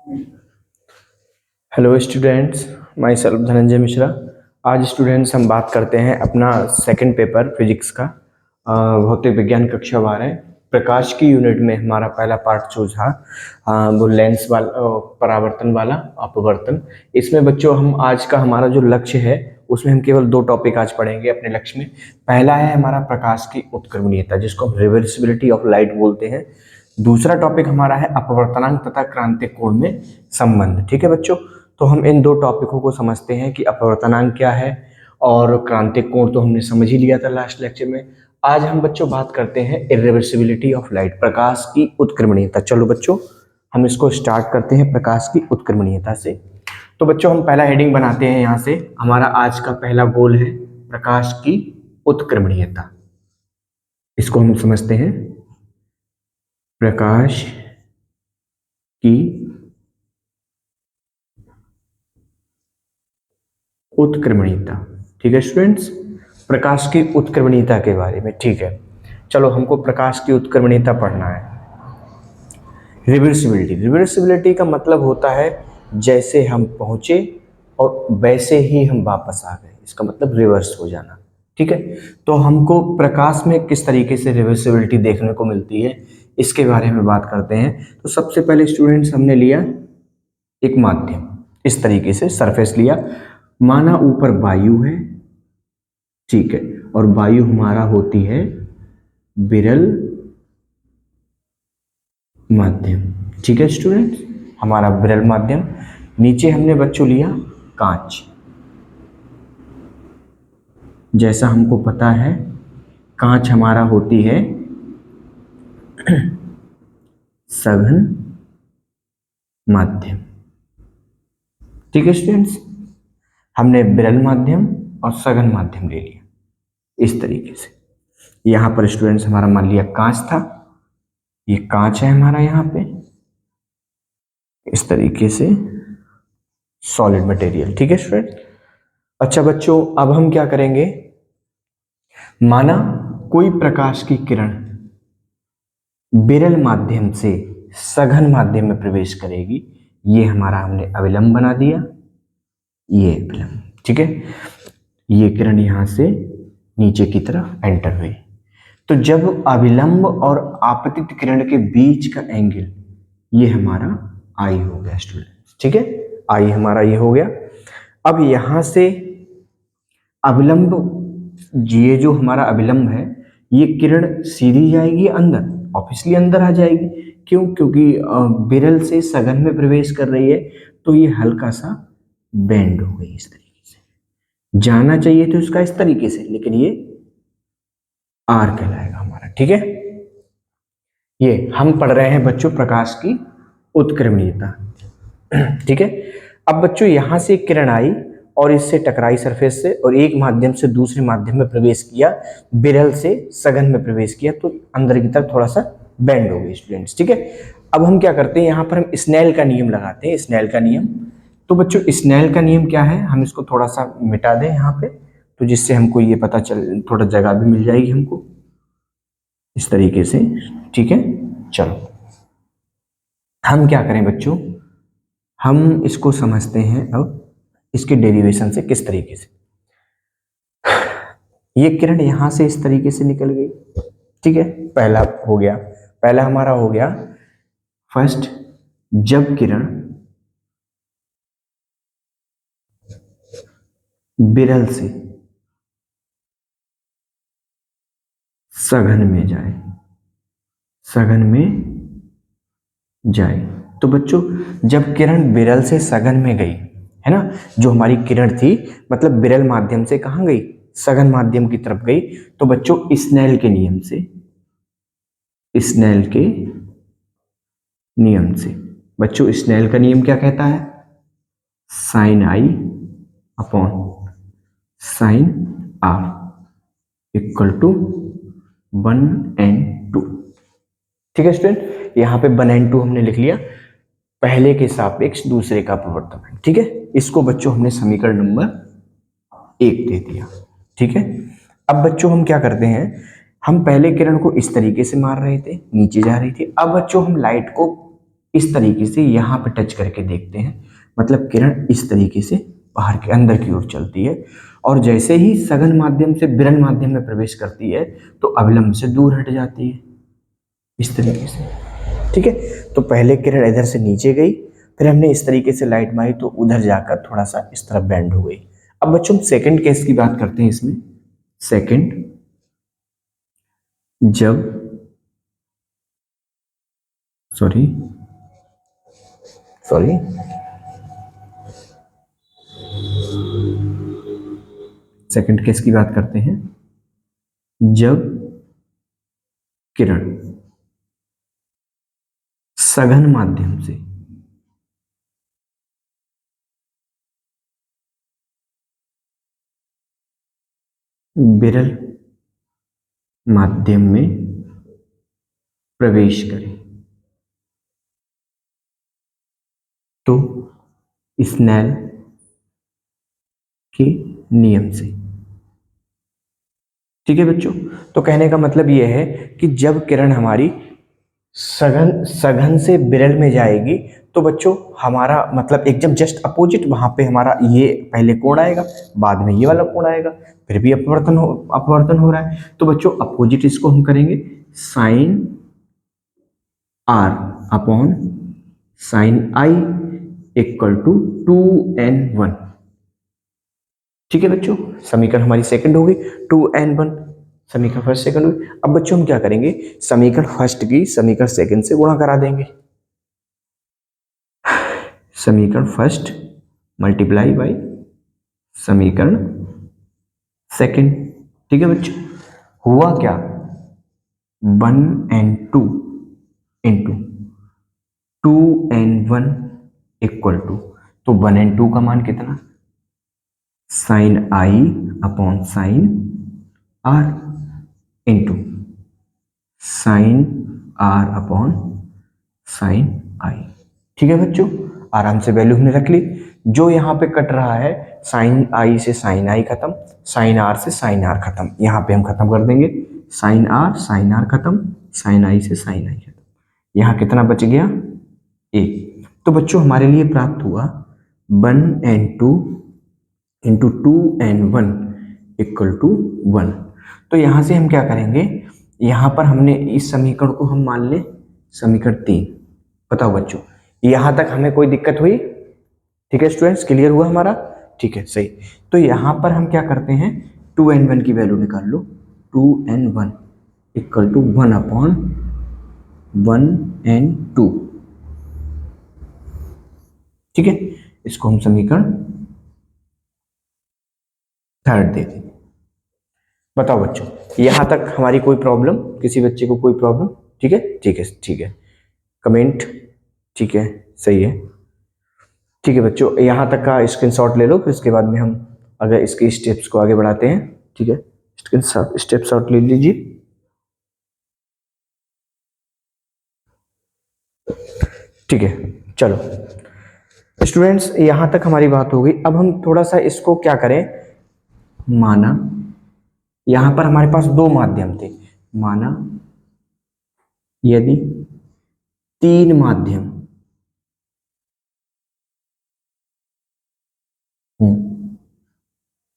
Hello students, my self Dhananjay Mishra. आज students हम बात करते हैं अपना सेकंड पेपर फिजिक्स का, भौतिक विज्ञान कक्षा 12 प्रकाश की यूनिट में हमारा पहला पार्ट जो था वो लेंस वाला, परावर्तन वाला अपवर्तन। इसमें बच्चों हम आज का हमारा जो लक्ष्य है उसमें हम केवल दो टॉपिक आज पढ़ेंगे अपने लक्ष्य में। पहला है हमारा प्रकाश की उत्क्रमणीयता, जिसको हम रिवर्सिबिलिटी ऑफ लाइट बोलते हैं। दूसरा टॉपिक हमारा है अपवर्तनांक तथा क्रांतिक कोण में संबंध। ठीक है बच्चों, तो हम इन दो टॉपिकों को समझते हैं कि अपवर्तनांक क्या है और क्रांतिक कोण तो हमने समझ ही लिया था लास्ट लेक्चर में। आज हम बच्चों बात करते हैं इरिवर्सिबिलिटी ऑफ लाइट, प्रकाश की उत्क्रमणीयता। चलो बच्चों हम इसको स्टार्ट करते हैं प्रकाश की उत्क्रमणीयता से। तो बच्चों हम पहला हेडिंग बनाते हैं यहाँ से। हमारा आज का पहला गोल है प्रकाश की उत्क्रमणीयता। इसको हम समझते हैं प्रकाश की उत्क्रमणीयता। ठीक है स्टूडेंट्स, प्रकाश की उत्क्रमणीयता के बारे में। ठीक है, चलो हमको प्रकाश की उत्क्रमणीयता पढ़ना है। रिवर्सिबिलिटी, रिवर्सिबिलिटी का मतलब होता है जैसे हम पहुंचे और वैसे ही हम वापस आ गए, इसका मतलब रिवर्स हो जाना। ठीक है, तो हमको प्रकाश में किस तरीके से रिवर्सिबिलिटी देखने को मिलती है इसके बारे में बात करते हैं। तो सबसे पहले स्टूडेंट्स हमने लिया एक माध्यम, इस तरीके से सरफेस लिया, माना ऊपर वायु है। ठीक है, और वायु हमारा होती है विरल माध्यम। ठीक है स्टूडेंट्स, हमारा विरल माध्यम। नीचे हमने बच्चों लिया कांच। जैसा हमको पता है कांच हमारा होती है सघन माध्यम। ठीक है स्टूडेंट्स, हमने विरल माध्यम और सघन माध्यम ले लिया इस तरीके से। यहां पर स्टूडेंट्स हमारा मान लिया कांच था, ये कांच है हमारा यहाँ पे इस तरीके से सॉलिड मटेरियल। ठीक है स्टूडेंट। अच्छा बच्चों, अब हम क्या करेंगे, माना कोई प्रकाश की किरण विरल माध्यम से सघन माध्यम में प्रवेश करेगी, ये हमारा हमने अविलंब बना दिया, ये अविलंब। ठीक है, ये किरण यहां से नीचे की तरफ एंटर हुई। तो जब अविलंब और आपतित किरण के बीच का एंगल, ये हमारा आई हो गया स्टूडेंट। ठीक है, आई हमारा ये हो गया। अब यहां से अविलंब, ये जो हमारा अविलंब है, ये किरण सीधी जाएगी अंदर, ऑब्वियसली अंदर आ जाएगी। क्यों? क्योंकि विरल से सघन में प्रवेश कर रही है, तो ये हल्का सा बेंड हो गई इस तरीके से। जाना चाहिए तो इसका इस तरीके से, लेकिन ये आर कहलाएगा हमारा। ठीक है, ये हम पढ़ रहे हैं बच्चों प्रकाश की उत्क्रमणीयता। ठीक है, अब बच्चों यहां से एक किरण आई और इससे टकराई सरफेस से, और एक माध्यम से दूसरे माध्यम में प्रवेश किया, विरल से सघन में प्रवेश किया, तो अंदर की तरफ थोड़ा सा बेंड हो गई स्टूडेंट्स। ठीक है, अब हम क्या करते हैं, यहाँ पर हम स्नेल का नियम लगाते हैं, स्नेल का नियम। तो बच्चों स्नेल का नियम क्या है, हम इसको थोड़ा सा मिटा दें यहाँ पे, तो जिससे हमको ये पता चल, थोड़ा जगह भी मिल जाएगी हमको इस तरीके से। ठीक है, चलो हम क्या करें बच्चों, हम इसको समझते हैं अब इसके डेरिवेशन से किस तरीके से। ये किरण यहां से इस तरीके से निकल गई। ठीक है, पहला हो गया, पहला हमारा हो गया फर्स्ट, जब किरण विरल से सघन में जाए, सघन में जाए। तो बच्चों जब किरण विरल से सघन में गई है ना, जो हमारी किरण थी मतलब विरल माध्यम से कहां गई, सघन माध्यम की तरफ गई। तो बच्चों स्नेल के नियम से, स्नेल के नियम से, बच्चों स्नेल का नियम क्या कहता है, sine I upon sine r equal to 1n2। ठीक है स्टूडेंट, यहाँ पे 1n2 हमने लिख लिया, पहले के सापेक्ष दूसरे का अपवर्तन। ठीक है, इसको बच्चों हमने समीकरण नंबर 1 दे दिया। ठीक है, अब बच्चों हम क्या करते हैं, हम पहले किरण को इस तरीके से मार रहे थे, नीचे जा रही थी। अब बच्चों हम लाइट को इस तरीके से यहाँ पे टच करके देखते हैं, मतलब किरण इस तरीके से बाहर के अंदर की ओर चलती है, और जैसे ही सघन माध्यम से विरल माध्यम में प्रवेश करती है तो अविलंब से दूर हट जाती है इस तरीके से। ठीक है, तो पहले किरण इधर से नीचे गई, फिर हमने इस तरीके से लाइट मारी तो उधर जाकर थोड़ा सा इस तरफ बेंड हो गई। अब बच्चों सेकंड केस की बात करते हैं इसमें। सेकंड, जब सॉरी सॉरी सेकंड केस की बात करते हैं, जब किरण सघन माध्यम से विरल माध्यम में प्रवेश करे तो स्नेल के नियम से। ठीक है बच्चों, तो कहने का मतलब यह है कि जब किरण हमारी सघन सघन से विरल में जाएगी तो बच्चों हमारा मतलब एकदम जस्ट अपोजिट वहां पे हमारा ये पहले कोण आएगा, बाद में ये वाला कोण आएगा, फिर भी अपवर्तन हो रहा है, तो बच्चों अपोजिट इसको हम करेंगे sine are upon sine i equal to 2n1। ठीक है बच्चों, समीकरण हमारी सेकंड होगी 2n1, समीकरण फर्स्ट सेकंड हुई। अब बच्चों हम क्या करेंगे, समीकरण फर्स्ट की समीकरण सेकंड से गुणा करा देंगे। समीकरण फर्स्ट मल्टीप्लाई बाई समीकरण सेकंड। ठीक है बच्चों, हुआ क्या, 1n2 into 2n1 equal to, तो 1n2 का मान कितना, sine I upon sine R into sine are upon sine I. ठीक है बच्चों, आराम से वैल्यू हमने रख ली। जो यहाँ पे कट रहा है, साइन आई से साइन आई खत्म, साइन आर से साइन आर खत्म, यहाँ पे हम खत्म कर देंगे, साइन आर खत्म, साइन आई से साइन आई खत्म, यहाँ कितना बच गया, एक। तो बच्चों हमारे लिए प्राप्त हुआ 1n2 into 2n1 equal to 1। तो यहाँ से हम क्या करेंगे, यहाँ पर हमने इस समीकरण को हम मान लें समीकरण 3। बताओ बच्चों, यहाँ तक हमें कोई दिक्कत हुई? ठीक है स्टूडेंट्स, क्लियर हुआ हमारा? ठीक है, सही। तो यहाँ पर हम क्या करते हैं, 2n1 की वैल्यू निकाल लो, 2n1 equal to 1 upon 1n2। ठीक है, इसको हम समीकरण थर्ड दे दें। बताओ बच्चों, यहां तक हमारी कोई प्रॉब्लम, किसी बच्चे को कोई प्रॉब्लम? ठीक है, ठीक है, ठीक है, कमेंट, ठीक है, सही है। ठीक है बच्चों, यहां तक का स्क्रीनशॉट ले लो, फिर इसके बाद में हम अगर इसके स्टेप्स को आगे बढ़ाते हैं। ठीक है, स्टेप शॉट ले लीजिए। ठीक है, चलो स्टूडेंट्स, यहां तक हमारी बात हो गई। अब हम थोड़ा सा इसको क्या करें, माना यहां पर हमारे पास दो माध्यम थे, माना यदि तीन माध्यम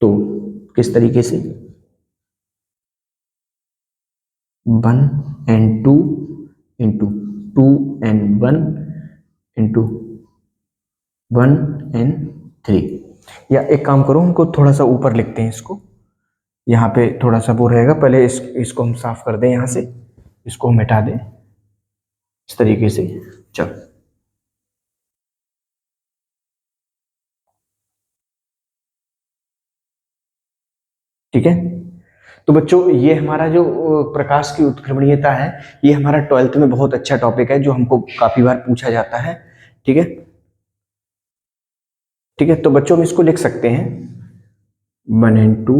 तो किस तरीके से, 1n2 into 2n1 into 1n3। या एक काम करो, उनको थोड़ा सा ऊपर लिखते हैं, इसको यहाँ पे थोड़ा सा वो रहेगा, पहले इसको हम साफ कर दें, यहाँ से इसको हम मिटा दें इस तरीके से। चलो ठीक है, तो बच्चों ये हमारा जो प्रकाश की उत्क्रमणीयता है, ये हमारा 12th में बहुत अच्छा टॉपिक है, जो हमको काफी बार पूछा जाता है। ठीक है, ठीक है, तो बच्चों हम इसको लिख सकते हैं 1n2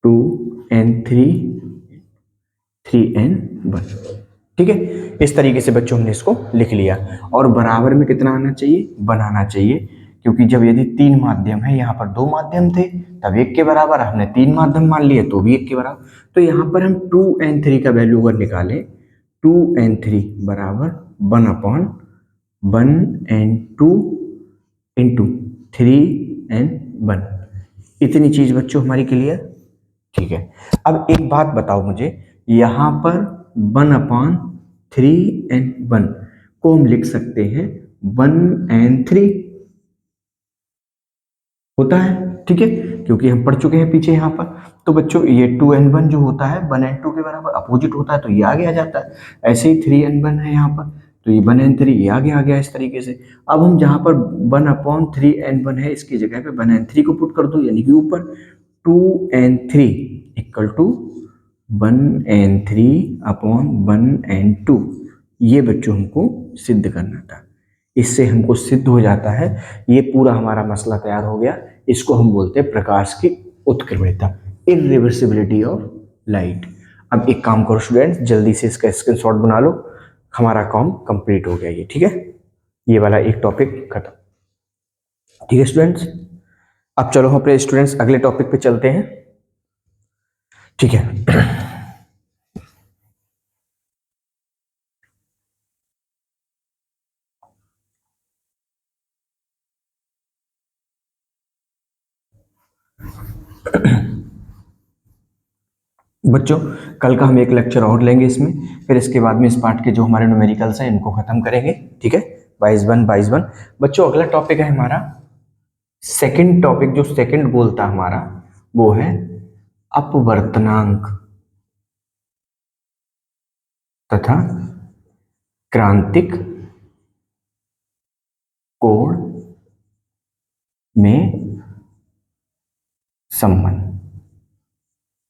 2n3 3n1। ठीक है, इस तरीके से बच्चों हमने इसको लिख लिया, और बराबर में कितना आना चाहिए, 1 आना चाहिए, क्योंकि जब यदि तीन माध्यम है, यहाँ पर दो माध्यम थे तब एक के बराबर, हमने तीन माध्यम मान लिए तो भी एक के बराबर। तो यहाँ पर हम 2n3 का वैल्यू अगर निकालें, 2n3 बराबर 1/2 इंटू 3n1। इतनी चीज बच्चों हमारी क्लियर? ठीक है। अब एक बात बताओ मुझे, यहां पर 1/3n1 को हम लिख सकते हैं 1n3, होता है, ठीक है, क्योंकि हम पढ़ चुके हैं पीछे यहाँ पर। तो बच्चों ये 2n1 जो होता है 1n2 के बराबर अपोजिट होता है, तो ये आगे आ जाता है। ऐसे ही 3n1 है यहाँ पर, तो ये 1n3 ये आगे आ गया इस तरीके से। अब हम जहाँ पर 1/3n1 है इसकी जगह पे 1n3 को पुट कर दो, यानी कि ऊपर 2n3 इक्वल टू 1n3/1n2। ये बच्चों हमको सिद्ध करना था। इससे हमको सिद्ध हो जाता है, ये पूरा हमारा मसला तैयार हो गया। इसको हम बोलते हैं प्रकाश की उत्क्रमणिता, इरिवर्सिबिलिटी ऑफ लाइट। अब एक काम करो स्टूडेंट्स, जल्दी से इसका स्क्रीनशॉट बना लो, हमारा काम कंप्लीट हो गया ये, ठीक है। ये वाला एक टॉपिक खत्म, ठीक है स्टूडेंट्स। अब चलो हम अपने स्टूडेंट्स अगले टॉपिक पे चलते हैं, ठीक है। बच्चों कल का हम एक लेक्चर और लेंगे इसमें, फिर इसके बाद में इस पार्ट के जो हमारे न्यूमेरिकल्स हैं इनको खत्म करेंगे, ठीक है। 22 बच्चों अगला टॉपिक है हमारा सेकंड टॉपिक, जो सेकंड गोल था हमारा वो है अपवर्तनांक तथा क्रांतिक कोण में संबंध,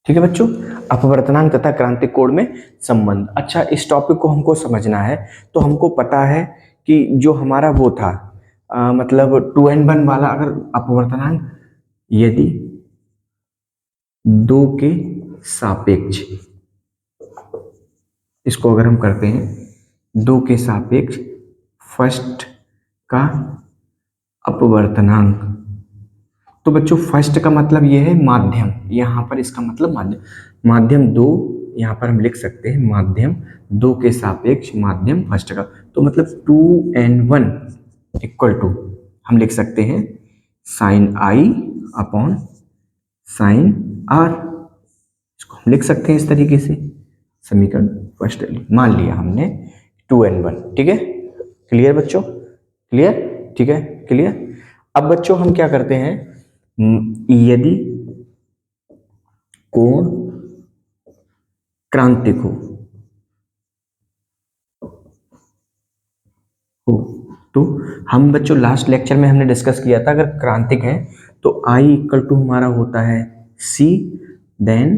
ठीक है बच्चों। अपवर्तनांक तथा क्रांतिक कोण में संबंध। अच्छा, इस टॉपिक को हमको समझना है, तो हमको पता है कि जो हमारा वो था मतलब 2n1 वाला अगर अपवर्तनांक यदि 2 के सापेक्ष, इसको अगर हम करते हैं 2 के सापेक्ष फर्स्ट का अपवर्तनांक, तो बच्चों फर्स्ट का मतलब ये है माध्यम, यहाँ पर इसका मतलब माध्यम, माध्यम 2 यहाँ पर हम लिख सकते हैं माध्यम 2 के सापेक्ष माध्यम फर्स्ट का, तो मतलब 2n1 इक्वल टू हम लिख सकते हैं साइन आई अपॉन साइन आर। इसको हम लिख सकते हैं इस तरीके से, समीकरण फर्स्ट मान लिया हमने 2n1, ठीक है। क्लियर बच्चों? क्लियर, ठीक है, क्लियर। अब बच्चों हम क्या करते हैं, यदि कोण क्रांतिक हो तो हम बच्चों लास्ट लेक्चर में हमने डिस्कस किया था, अगर क्रांतिक है तो I इक्वल टू हमारा होता है C, देन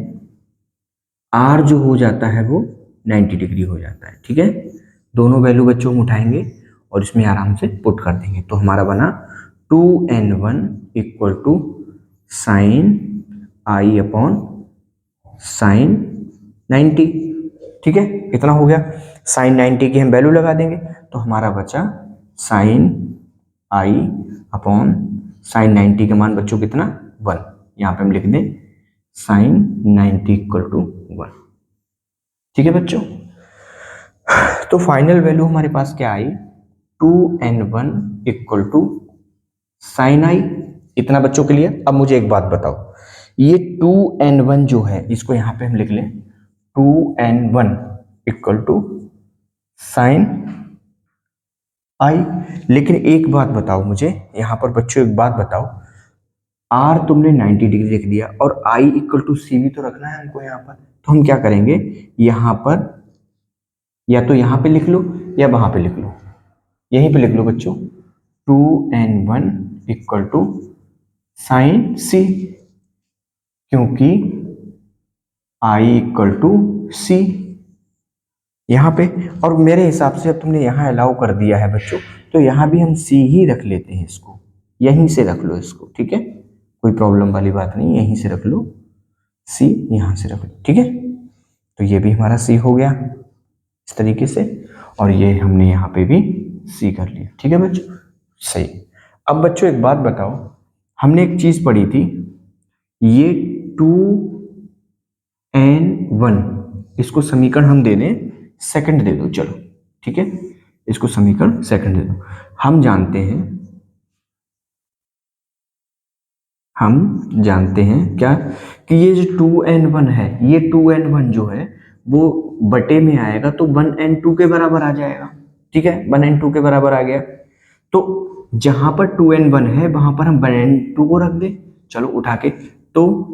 R जो हो जाता है वो 90 डिग्री हो जाता है, ठीक है। दोनों वैल्यू बच्चों हम उठाएंगे और इसमें आराम से पुट कर देंगे, तो हमारा बना 2n1 equal to sine I upon sine 90, ठीक है। इतना हो गया, साइन 90 की हम वैल्यू लगा देंगे, तो हमारा बचा साइन आई अपॉन साइन 90 का मान बच्चों कितना 1, यहाँ पे हम लिख दें साइन 90 इक्वल टू 1, ठीक है बच्चों। तो फाइनल वैल्यू हमारे पास क्या आई, 2n1 इक्वल टू साइन आई। इतना बच्चों के लिए। अब मुझे एक बात बताओ, ये 2n1 जो है इसको यहां पे हम लिख लें 2n1 इक्वल टू साइन आई। लेकिन एक बात बताओ मुझे यहां पर बच्चों, एक बात बताओ, आर तुमने 90 डिग्री लिख दिया और आई इक्वल टू सी भी तो रखना है हमको यहाँ पर, तो हम क्या करेंगे, यहाँ पर या तो यहाँ पे लिख लो या वहां पे लिख लो, यहीं पे लिख लो बच्चों 2n1 इक्वल टू साइन सी, क्योंकि I इक्वल टू सी यहाँ पे। और मेरे हिसाब से अब तुमने यहाँ अलाउ कर दिया है बच्चों, तो यहाँ भी हम सी ही रख लेते हैं, इसको यहीं से रख लो इसको, ठीक है, कोई प्रॉब्लम वाली बात नहीं, यहीं से रख लो सी, यहाँ से रख लो, ठीक है। तो ये भी हमारा सी हो गया इस तरीके से, और ये हमने यहाँ पे भी सी कर लिया, ठीक है बच्चों, सही। अब बच्चों एक बात बताओ, हमने एक चीज पढ़ी थी, ये 2n1 इसको समीकरण हम दे दें, सेकंड दे दो, चलो ठीक है, इसको समीकरण सेकंड दे दो। हम जानते हैं क्या कि ये जो 2n1 है, ये 2n1 जो है वो बटे में आएगा तो 1n2 के बराबर आ जाएगा। ठीक है, 1n2 के बराबर आ गया। तो जहां पर 2n1 है वहां पर हम 1n2 को रख दे, चलो उठा के, तो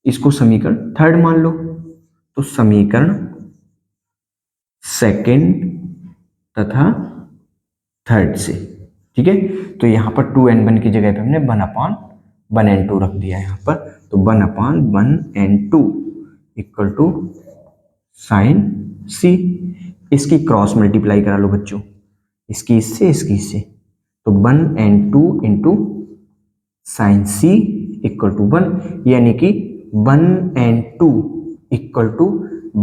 इसको समीकरण थर्ड मान लो। तो समीकरण सेकंड तथा थर्ड से, ठीक है। तो यहाँ पर 2n1 की जगह पे हमने 1/1n2 रख दिया यहाँ पर। तो 1/1n2 इक्वल टू साइन सी। इसकी क्रॉस मल्टीप्लाई करा लो बच्चों, इसकी इससे, तो 1n2 into sine c equal to 1, यानी कि 1n2 इक्वल टू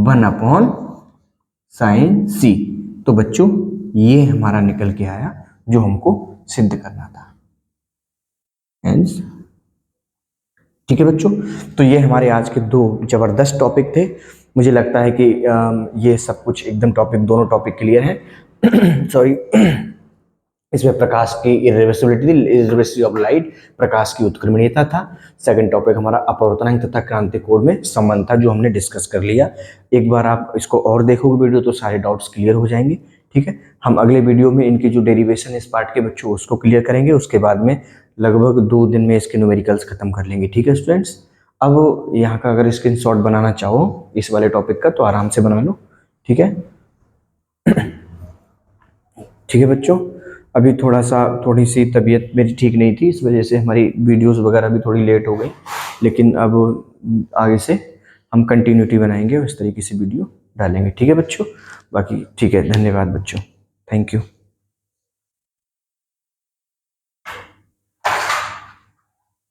1/साइन सी। तो बच्चों ये हमारा निकल के आया जो हमको सिद्ध करना था। ठीक है बच्चों, तो ये हमारे आज के दो जबरदस्त टॉपिक थे। मुझे लगता है कि ये सब कुछ एकदम दोनों टॉपिक क्लियर है। सॉरी, इसमें प्रकाश की इर्रिवर्सिबिलिटी ऑफ लाइट, प्रकाश की उत्क्रमणीयता था। सेकंड टॉपिक हमारा अपवर्तनांक तथा क्रांति कोण में संबंध था, जो हमने डिस्कस कर लिया। एक बार आप इसको और देखोगे वीडियो तो सारे डाउट्स क्लियर हो जाएंगे। ठीक है, हम अगले वीडियो में इनकी जो डेरिवेशन इस पार्ट के बच्चों उसको क्लियर करेंगे। उसके बाद में लगभग 2 दिन में इसके न्यूमेरिकल्स खत्म कर लेंगे। ठीक है स्टूडेंट्स, अब यहाँ का अगर स्क्रीनशॉट बनाना चाहो इस वाले टॉपिक का तो आराम से बना लो। ठीक है, ठीक है बच्चों, अभी थोड़ी सी तबीयत मेरी ठीक नहीं थी, इस वजह से हमारी वीडियोस वगैरह भी थोड़ी लेट हो गई। लेकिन अब आगे से हम कंटिन्यूटी बनाएंगे और इस तरीके से वीडियो डालेंगे। ठीक है बच्चों, बाकी ठीक है, धन्यवाद बच्चों, थैंक यू।